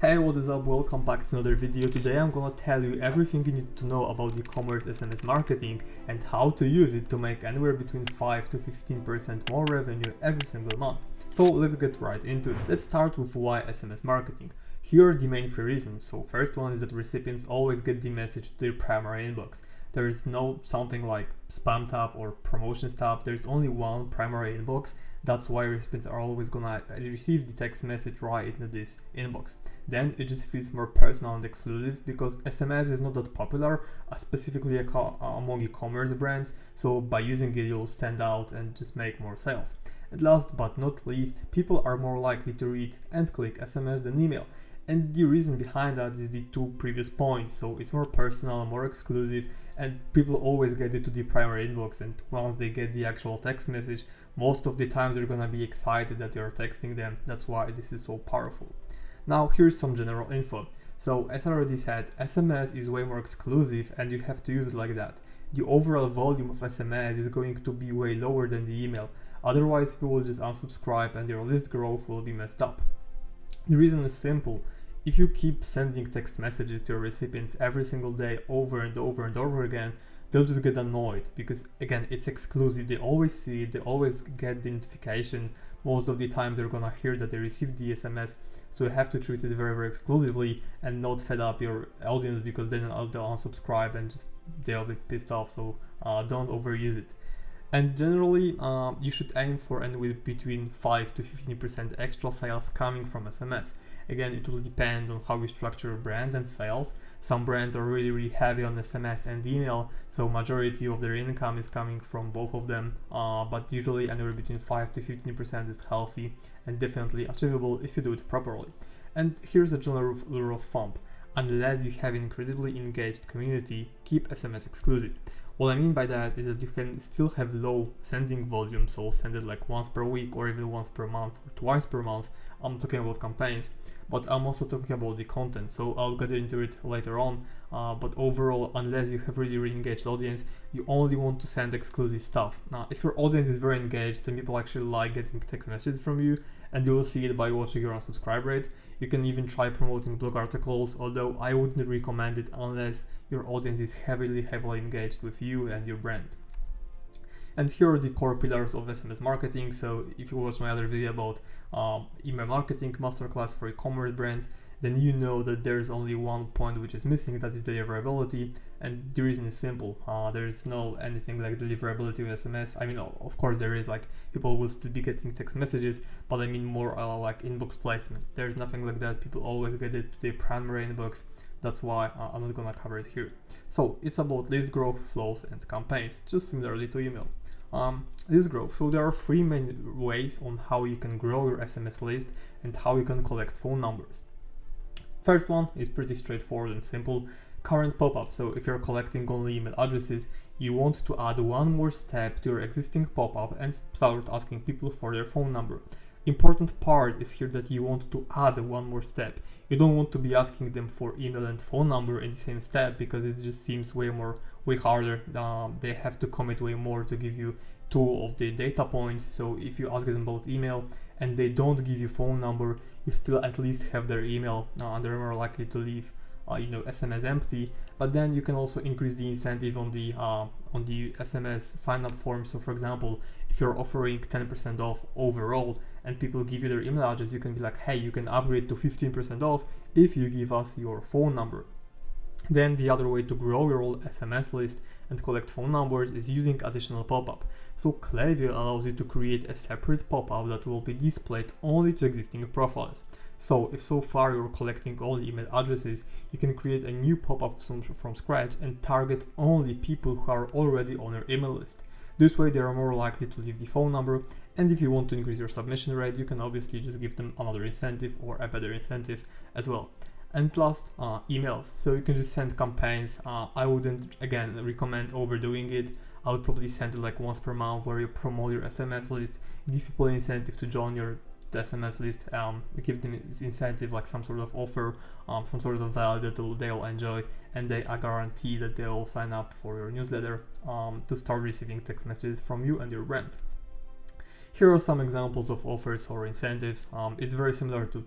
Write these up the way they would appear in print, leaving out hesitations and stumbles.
Hey, what is up? Welcome back to another video. Today I'm gonna tell you everything you need to know about e-commerce SMS marketing and how to use it to make anywhere between 5 to 15% more revenue every single month. So let's get right into it. Let's start with why SMS marketing. Here are the main three reasons. So first one is that recipients always get the message to their primary inbox. There is no something like spam tab or promotions tab. There's only one primary inbox. That's why recipients are always gonna receive the text message right into this inbox. Then it just feels more personal and exclusive because SMS is not that popular, specifically among e-commerce brands. So by using it, you'll stand out and just make more sales. And last but not least, people are more likely to read and click SMS than email. And the reason behind that is the two previous points. So it's more personal, more exclusive, and people always get it to the primary inbox. And once they get the actual text message, most of the times they're gonna be excited that you're texting them. That's why this is so powerful. Now here's some general info. So as I already said, SMS is way more exclusive and you have to use it like that. The overall volume of SMS is going to be way lower than the email. Otherwise people will just unsubscribe and your list growth will be messed up. The reason is simple. If you keep sending text messages to your recipients every single day over and over and over again, they'll just get annoyed because again, it's exclusive. They always see it, they always get the notification. Most of the time they're gonna hear that they received the SMS. So you have to treat it very, very exclusively and not fed up your audience because then they'll unsubscribe and just they'll be pissed off. So don't overuse it. And generally, you should aim for anywhere between 5 to 15% extra sales coming from SMS. Again, it will depend on how you structure your brand and sales. Some brands are really, really heavy on SMS and email, so majority of their income is coming from both of them. But usually anywhere between 5 to 15% is healthy and definitely achievable if you do it properly. And here's a general rule of thumb. Unless you have an incredibly engaged community, keep SMS exclusive. What I mean by that is that you can still have low sending volume, so send it like once per week or even once per month or twice per month. I'm talking about campaigns, but I'm also talking about the content, so I'll get into it later on. But overall, unless you have really, really engaged audience, you only want to send exclusive stuff. Now, if your audience is very engaged, then people actually like getting text messages from you, and you will see it by watching your unsubscribe rate. You can even try promoting blog articles, although I wouldn't recommend it unless your audience is heavily engaged with you and your brand. And here are the core pillars of SMS marketing. So if you watch my other video about email marketing masterclass for e-commerce brands, then you know that there's only one point which is missing, that is deliverability. And the reason is simple. There is no anything like deliverability with SMS. I mean, of course there is, like people will still be getting text messages, but I mean more like inbox placement. There's nothing like that. People always get it to their primary inbox. That's why I'm not gonna cover it here. So it's about list growth, flows, and campaigns, just similarly to email. List growth. So there are three main ways on how you can grow your SMS list and how you can collect phone numbers. First one is pretty straightforward and simple. Current pop-up. So if you're collecting only email addresses, you want to add one more step to your existing pop-up and start asking people for their phone number. Important part is here that you want to add one more step. You don't want to be asking them for email and phone number in the same step because it just seems way harder. They have to commit way more to give you two of the data points. So if you ask them about email and they don't give you phone number, you still at least have their email and they're more likely to leave SMS empty. But then you can also increase the incentive on the SMS sign up form. So for example, if you're offering 10% off overall and people give you their email address, you can be like, hey, you can upgrade to 15% off if you give us your phone number. Then the other way to grow your SMS list and collect phone numbers is using additional pop-up. So Klaviyo allows you to create a separate pop-up that will be displayed only to existing profiles. So if so far you're collecting only email addresses, you can create a new pop-up from scratch and target only people who are already on your email list. This way they are more likely to leave the phone number, and if you want to increase your submission rate, you can obviously just give them another incentive or a better incentive as well. And last, emails. So you can just send campaigns. I wouldn't, again, recommend overdoing it. I would probably send it like once per month where you promote your SMS list, give people an incentive to join your SMS list, give them incentive like some sort of offer, some sort of value that they'll enjoy, and I guarantee that they'll sign up for your newsletter to start receiving text messages from you and your brand. Here are some examples of offers or incentives. It's very similar to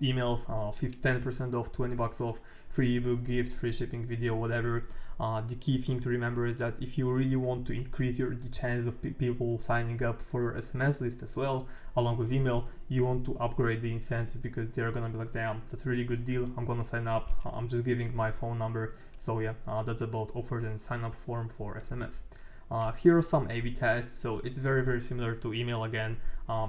emails, 10% off, 20 bucks off, free ebook, gift, free shipping, video, whatever. The key thing to remember is that if you really want to increase the chance of people signing up for your SMS list as well, along with email, you want to upgrade the incentive, because they're gonna be like, damn, that's a really good deal, I'm gonna sign up, I'm just giving my phone number. So yeah, that's about offers and sign up form for SMS. Here are some A/B tests. So it's very similar to email again.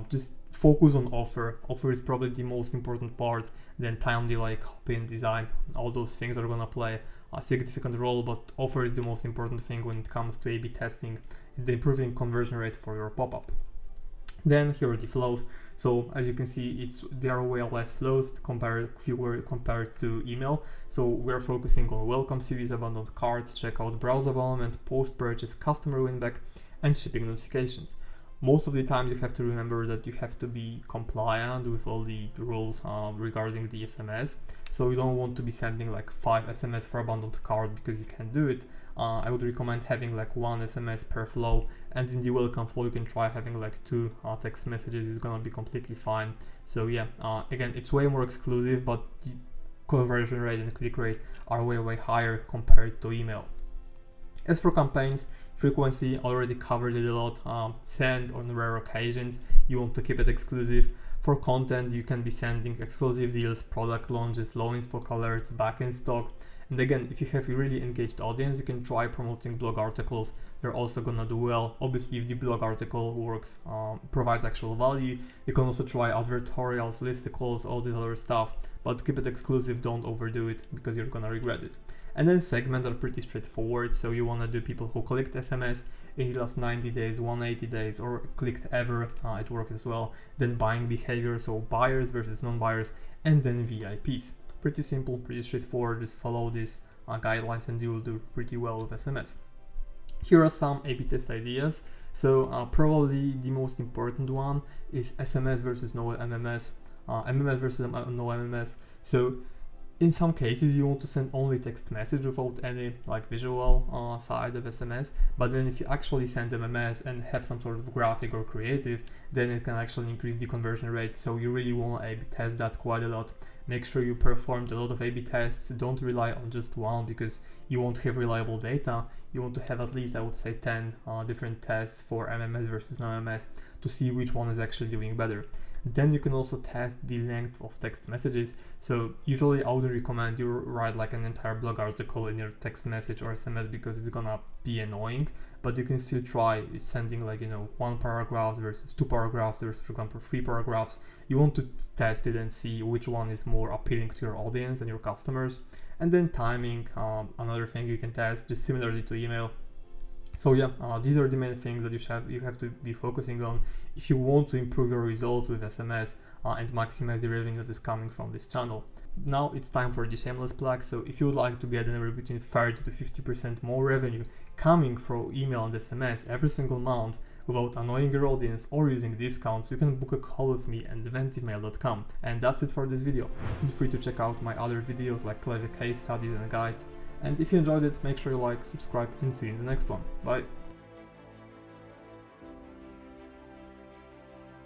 Just focus on offer. Offer is probably the most important part. Then time delay, copy and design, all those things are gonna play a significant role, but offer is the most important thing when it comes to A/B testing and improving conversion rate for your pop-up. Then here are the flows. So as you can see, there are way less flows compared to email. So we're focusing on welcome series, abandoned cart, checkout, browse abandonment, post-purchase, customer winback, and shipping notifications. Most of the time you have to remember that you have to be compliant with all the rules regarding the SMS. So you don't want to be sending like 5 SMS for abandoned cart, because you can't do it. I would recommend having like 1 SMS per flow, and in the welcome flow you can try having like 2 text messages. It's gonna be completely fine. So yeah, again, it's way more exclusive, but the conversion rate and click rate are way higher compared to email. As for campaigns, frequency, already covered it a lot. Send on rare occasions, you want to keep it exclusive. For content, you can be sending exclusive deals, product launches, low in stock alerts, back in stock. And again, if you have a really engaged audience, you can try promoting blog articles. They're also gonna do well. Obviously, if the blog article works, provides actual value, you can also try advertorials, listicles, all this other stuff. But keep it exclusive, don't overdo it, because you're gonna regret it. And then segments are pretty straightforward. So you wanna do people who clicked SMS in the last 90 days, 180 days, or clicked ever, it works as well. Then buying behavior, so buyers versus non-buyers, and then VIPs. Pretty simple, pretty straightforward. Just follow these guidelines and you will do pretty well with SMS. Here are some A/B test ideas. So probably the most important one is SMS versus no MMS, MMS versus no MMS. So in some cases you want to send only text message without any like visual side of SMS, but then if you actually send MMS and have some sort of graphic or creative, then it can actually increase the conversion rate. So you really want to A/B test that quite a lot. Make sure you performed a lot of A/B tests. Don't rely on just one, because you won't have reliable data. You want to have at least, I would say, 10 different tests for MMS versus non-MMS to see which one is actually doing better. Then you can also test the length of text messages. So usually I wouldn't recommend you write like an entire blog article in your text message or SMS, because it's gonna be annoying, but you can still try sending like, 1 paragraph versus 2 paragraphs versus, for example, 3 paragraphs. You want to test it and see which one is more appealing to your audience and your customers. And then timing, another thing you can test, just similarly to email. So yeah, these are the main things that you have to be focusing on if you want to improve your results with SMS and maximize the revenue that is coming from this channel. Now it's time for the shameless plug. So if you would like to get anywhere between 30 to 50% more revenue coming from email and SMS every single month without annoying your audience or using discounts, you can book a call with me at eventivemail.com. And that's it for this video. Feel free to check out my other videos like klaviyo case studies and guides. And if you enjoyed it, make sure you like, subscribe, and see you in the next one. Bye!